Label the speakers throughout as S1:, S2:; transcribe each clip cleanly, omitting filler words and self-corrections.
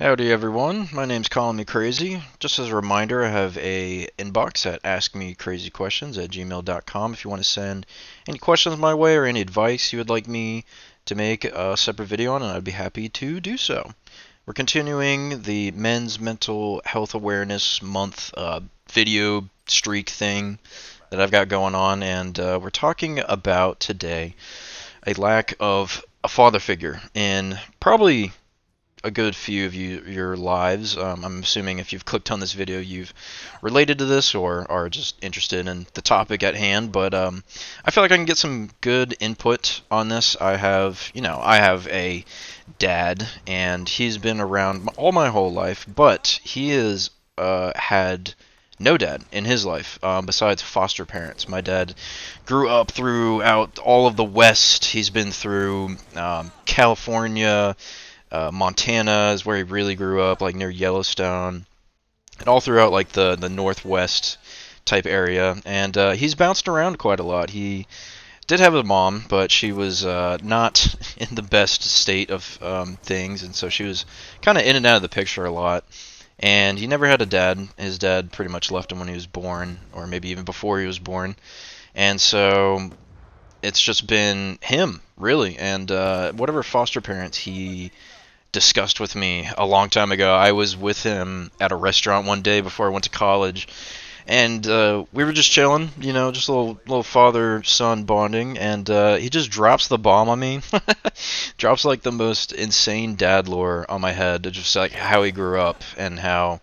S1: Howdy everyone, my name's Calling Me Crazy. Just as a reminder, I have a inbox at askmecrazyquestions@gmail.com if you want to send any questions my way or any advice you would like me to make a separate video on, and I'd be happy to do so. We're continuing the Men's Mental Health Awareness Month video streak thing that I've got going on, and we're talking about today a lack of a father figure in probably a good few of your lives. I'm assuming if you've clicked on this video, you've related to this or are just interested in the topic at hand. But I feel like I can get some good input on this. I have a dad, and he's been around all my whole life, but he has had no dad in his life besides foster parents. My dad grew up throughout all of the West. He's been through California. Montana is where he really grew up, like near Yellowstone, and all throughout like the Northwest type area. And he's bounced around quite a lot. He did have a mom, but she was not in the best state of things, and so she was kind of in and out of the picture a lot. And he never had a dad. His dad pretty much left him when he was born, or maybe even before he was born. And so it's just been him, really. And whatever foster parents he discussed with me a long time ago. I was with him at a restaurant one day before I went to college, and we were just chilling, just a little father son bonding, and he just drops the bomb on me, drops like the most insane dad lore on my head, just like how he grew up and how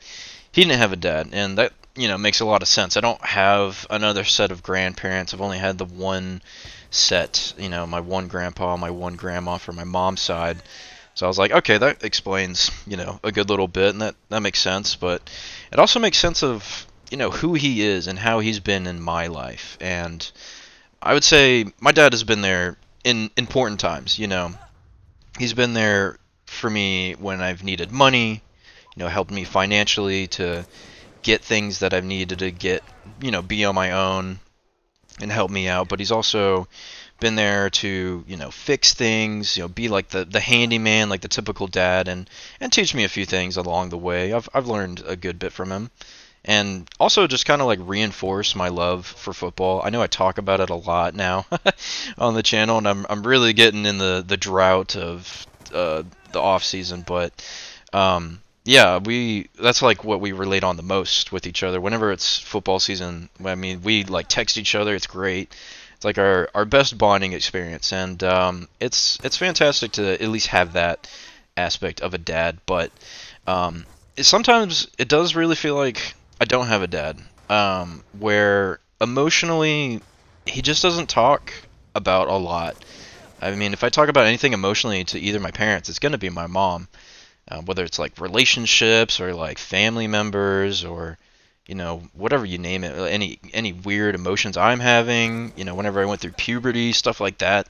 S1: he didn't have a dad, and that makes a lot of sense. I don't have another set of grandparents. I've only had the one set, my one grandpa, my one grandma from my mom's side. So I was like, okay, that explains, a good little bit, and that makes sense. But it also makes sense of, who he is and how he's been in my life. And I would say my dad has been there in important times. He's been there for me when I've needed money, helped me financially to get things that I've needed to get, be on my own and help me out. But he's also been there to fix things, be like the handyman, like the typical dad, and teach me a few things along the way. I've learned a good bit from him, and also just kind of like reinforce my love for football. I know I talk about it a lot now on the channel, and I'm really getting in the drought of the off season, but yeah, that's like what we relate on the most with each other. Whenever it's football season, I mean, we like text each other. It's great. It's like our best bonding experience, and it's fantastic to at least have that aspect of a dad. But sometimes it does really feel like I don't have a dad, where emotionally he just doesn't talk about a lot. I mean, if I talk about anything emotionally to either my parents, it's going to be my mom, whether it's like relationships or like family members or whatever you name it, any weird emotions I'm having, whenever I went through puberty, stuff like that.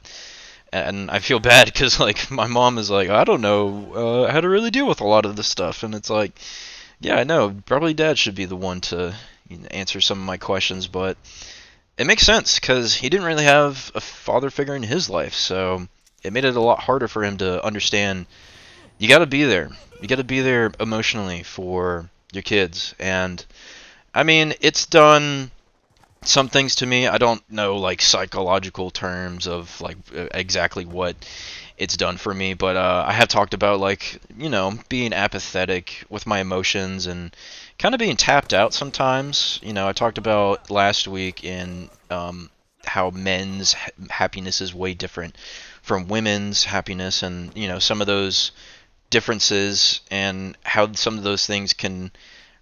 S1: And I feel bad because like my mom is like, I don't know how to really deal with a lot of this stuff, and it's like, yeah, I know, probably dad should be the one to answer some of my questions, but it makes sense because he didn't really have a father figure in his life, so it made it a lot harder for him to understand. You got to be there. You got to be there emotionally for your kids, and I mean, it's done some things to me. I don't know like psychological terms of like exactly what it's done for me, but I have talked about like, being apathetic with my emotions and kind of being tapped out sometimes. I talked about last week in how men's happiness is way different from women's happiness, and some of those differences and how some of those things can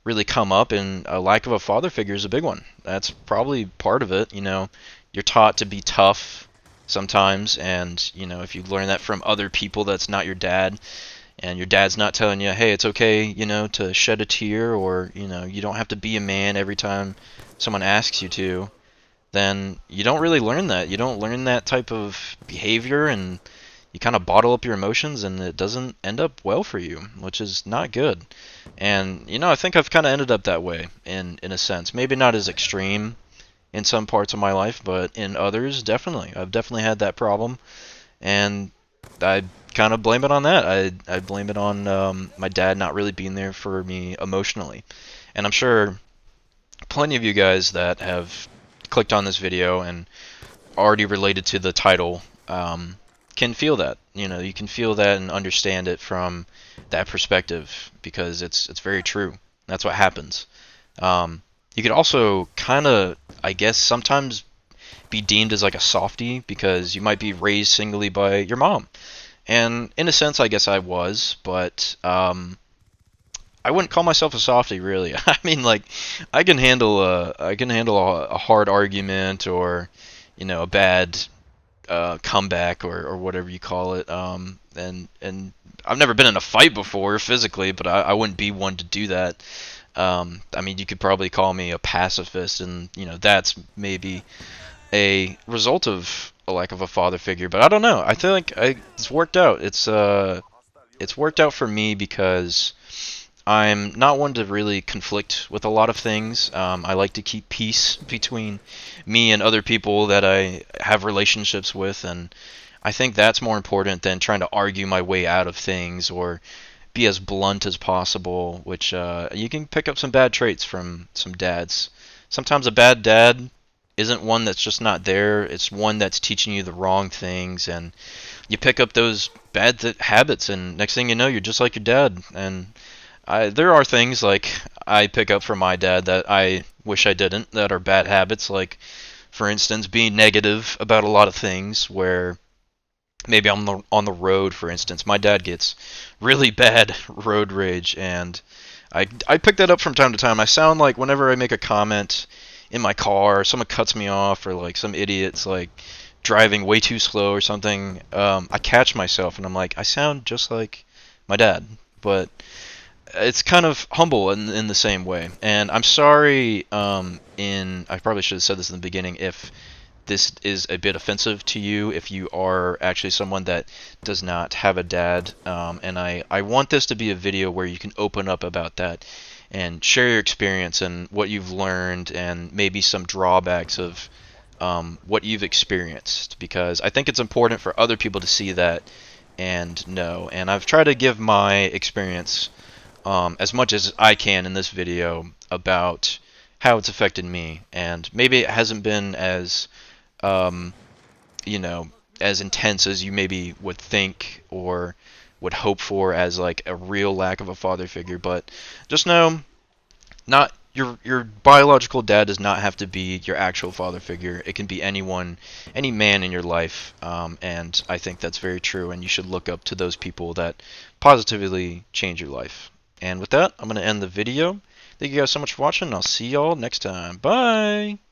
S1: really come up, and a lack of a father figure is a big one. That's probably part of it. You're taught to be tough sometimes, and if you learn that from other people that's not your dad, and your dad's not telling you, hey, it's okay, to shed a tear, or you don't have to be a man every time someone asks you to, then you don't really learn that. You don't learn that type of behavior, and you kind of bottle up your emotions, and it doesn't end up well for you, which is not good. And I think I've kind of ended up that way in a sense. Maybe not as extreme in some parts of my life, but in others, definitely. I've definitely had that problem, and I kind of blame it on that. I blame it on my dad not really being there for me emotionally. And I'm sure plenty of you guys that have clicked on this video and already related to the title can feel that. You know, you can feel that and understand it from that perspective because it's very true. That's what happens. You could also kind of, I guess, sometimes be deemed as like a softie because you might be raised singly by your mom. And in a sense, I guess I was, but I wouldn't call myself a softie, really. I mean, like, I can handle a hard argument or, you know, a bad comeback or whatever you call it. And I've never been in a fight before physically, but I wouldn't be one to do that. I mean, you could probably call me a pacifist, and you know, that's maybe a result of a lack of a father figure. But I don't know. I think it's worked out. It's worked out for me because I'm not one to really conflict with a lot of things. I like to keep peace between me and other people that I have relationships with, and I think that's more important than trying to argue my way out of things or be as blunt as possible, which you can pick up some bad traits from some dads. Sometimes a bad dad isn't one that's just not there, it's one that's teaching you the wrong things, and you pick up those bad habits, and next thing you know, you're just like your dad. And there are things like I pick up from my dad that I wish I didn't, that are bad habits, like, for instance, being negative about a lot of things, where maybe I'm on the road, for instance. My dad gets really bad road rage, and I pick that up from time to time. I sound like whenever I make a comment in my car, someone cuts me off, or like some idiot's like driving way too slow or something. I catch myself, and I'm like, I sound just like my dad, but it's kind of humble in the same way. And I'm sorry. I probably should have said this in the beginning if this is a bit offensive to you, if you are actually someone that does not have a dad. And I want this to be a video where you can open up about that and share your experience and what you've learned and maybe some drawbacks of what you've experienced, because I think it's important for other people to see that and know. And I've tried to give my experience as much as I can in this video about how it's affected me, and maybe it hasn't been as um, you know, as intense as you maybe would think or would hope for as like a real lack of a father figure. But just know, not your biological dad does not have to be your actual father figure. It can be anyone, any man in your life, and I think that's very true. And you should look up to those people that positively change your life. And with that, I'm going to end the video. Thank you guys so much for watching, and I'll see y'all next time. Bye!